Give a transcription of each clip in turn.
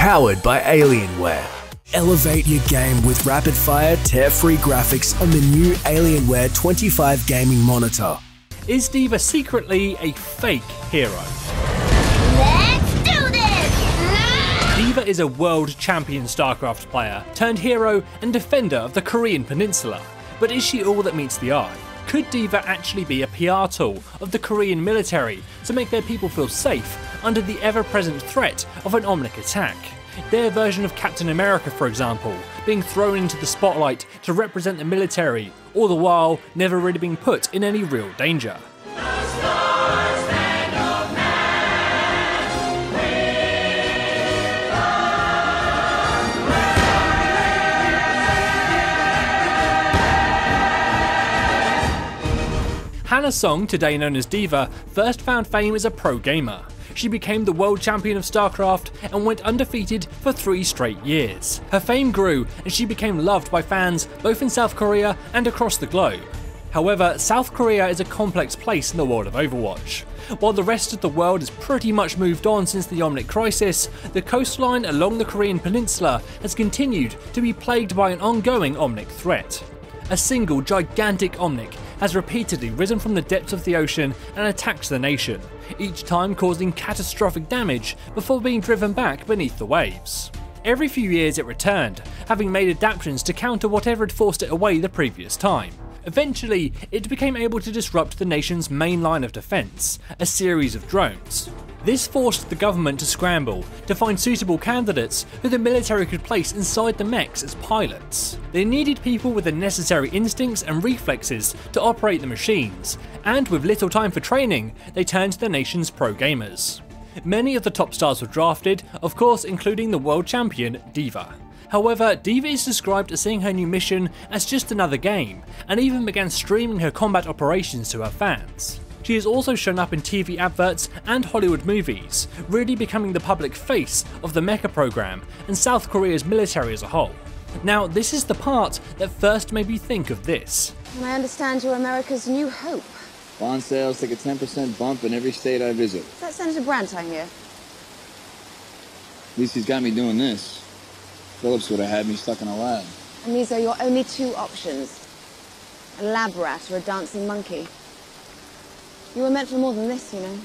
powered by Alienware. Elevate your game with rapid-fire, tear-free graphics on the new Alienware 25 gaming monitor. Is D.Va secretly a fake hero? Let's do this! D.Va is a world champion StarCraft player, turned hero and defender of the Korean peninsula. But is she all that meets the eye? Could D.Va actually be a PR tool of the Korean military to make their people feel safe under the ever-present threat of an Omnic attack? Their version of Captain America, for example, being thrown into the spotlight to represent the military, all the while never really being put in any real danger. Hana Song, today known as D.Va, first found fame as a pro gamer. She became the world champion of StarCraft and went undefeated for 3 straight years. Her fame grew and she became loved by fans both in South Korea and across the globe. However, South Korea is a complex place in the world of Overwatch. While the rest of the world has pretty much moved on since the Omnic crisis, the coastline along the Korean peninsula has continued to be plagued by an ongoing Omnic threat. A single gigantic Omnic has repeatedly risen from the depths of the ocean and attacked the nation, each time causing catastrophic damage before being driven back beneath the waves. Every few years it returned, having made adaptations to counter whatever had forced it away the previous time. Eventually, it became able to disrupt the nation's main line of defence, a series of drones. This forced the government to scramble to find suitable candidates who the military could place inside the mechs as pilots. They needed people with the necessary instincts and reflexes to operate the machines, and with little time for training, they turned to the nation's pro gamers. Many of the top stars were drafted, of course including the world champion D.Va. However, D.Va is described as seeing her new mission as just another game, and even began streaming her combat operations to her fans. She has also shown up in TV adverts and Hollywood movies, really becoming the public face of the mecha program and South Korea's military as a whole. Now, this is the part that first made me think of this. And I understand you're America's new hope. Bond sales take a 10% bump in every state I visit. Is that Senator Brandt I hear? At least he's got me doing this. Phillips would have had me stuck in a lab. And these are your only 2 options. A lab rat or a dancing monkey. You were meant for more than this, you know.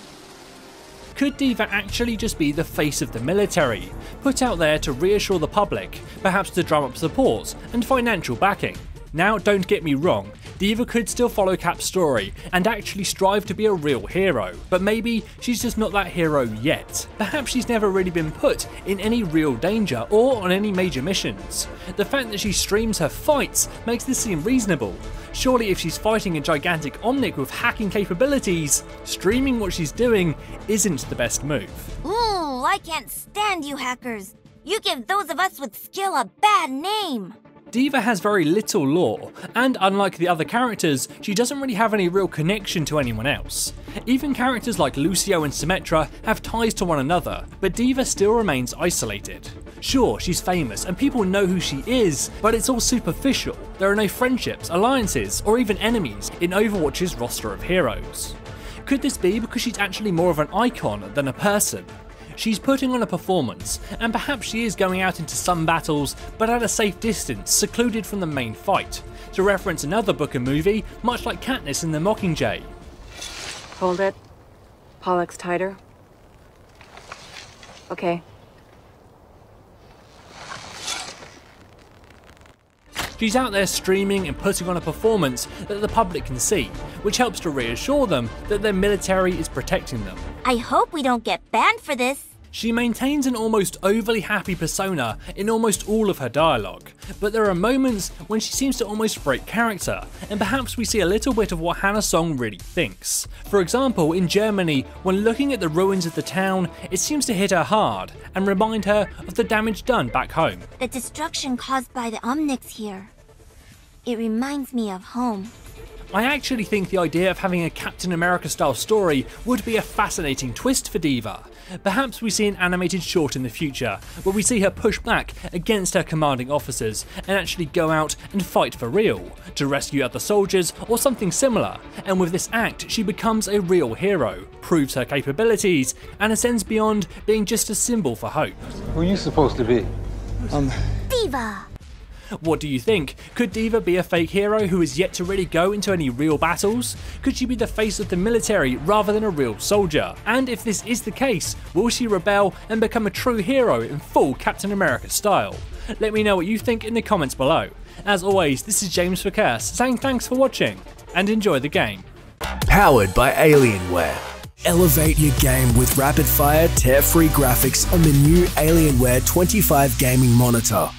Could D.Va actually just be the face of the military, put out there to reassure the public, perhaps to drum up support and financial backing? Now, don't get me wrong, D.Va could still follow Cap's story and actually strive to be a real hero, but maybe she's just not that hero yet. Perhaps she's never really been put in any real danger or on any major missions. The fact that she streams her fights makes this seem reasonable. Surely if she's fighting a gigantic Omnic with hacking capabilities, streaming what she's doing isn't the best move. Ooh, I can't stand you hackers. You give those of us with skill a bad name. D.Va has very little lore, and unlike the other characters, she doesn't really have any real connection to anyone else. Even characters like Lucio and Symmetra have ties to one another, but D.Va still remains isolated. Sure, she's famous and people know who she is, but it's all superficial. There are no friendships, alliances, or even enemies in Overwatch's roster of heroes. Could this be because she's actually more of an icon than a person? She's putting on a performance, and perhaps she is going out into some battles, but at a safe distance, secluded from the main fight, to reference another book and movie, much like Katniss in The Mockingjay. Hold it. Pollux tighter. Okay. She's out there streaming and putting on a performance that the public can see, which helps to reassure them that their military is protecting them. I hope we don't get banned for this. She maintains an almost overly happy persona in almost all of her dialogue, but there are moments when she seems to almost break character, and perhaps we see a little bit of what Hana Song really thinks. For example, in Germany, when looking at the ruins of the town, it seems to hit her hard and remind her of the damage done back home. The destruction caused by the Omnics here. It reminds me of home. I actually think the idea of having a Captain America style story would be a fascinating twist for D.Va. Perhaps we see an animated short in the future, where we see her push back against her commanding officers and actually go out and fight for real, to rescue other soldiers or something similar, and with this act she becomes a real hero, proves her capabilities, and ascends beyond being just a symbol for hope. Who are you supposed to be? D.VA. What do you think? Could D.Va be a fake hero who is yet to really go into any real battles? Could she be the face of the military rather than a real soldier? And if this is the case, will she rebel and become a true hero in full Captain America style? Let me know what you think in the comments below. As always, this is James for Curse saying thanks for watching and enjoy the game. Powered by Alienware. Elevate your game with rapid-fire, tear-free graphics on the new Alienware 25 gaming monitor.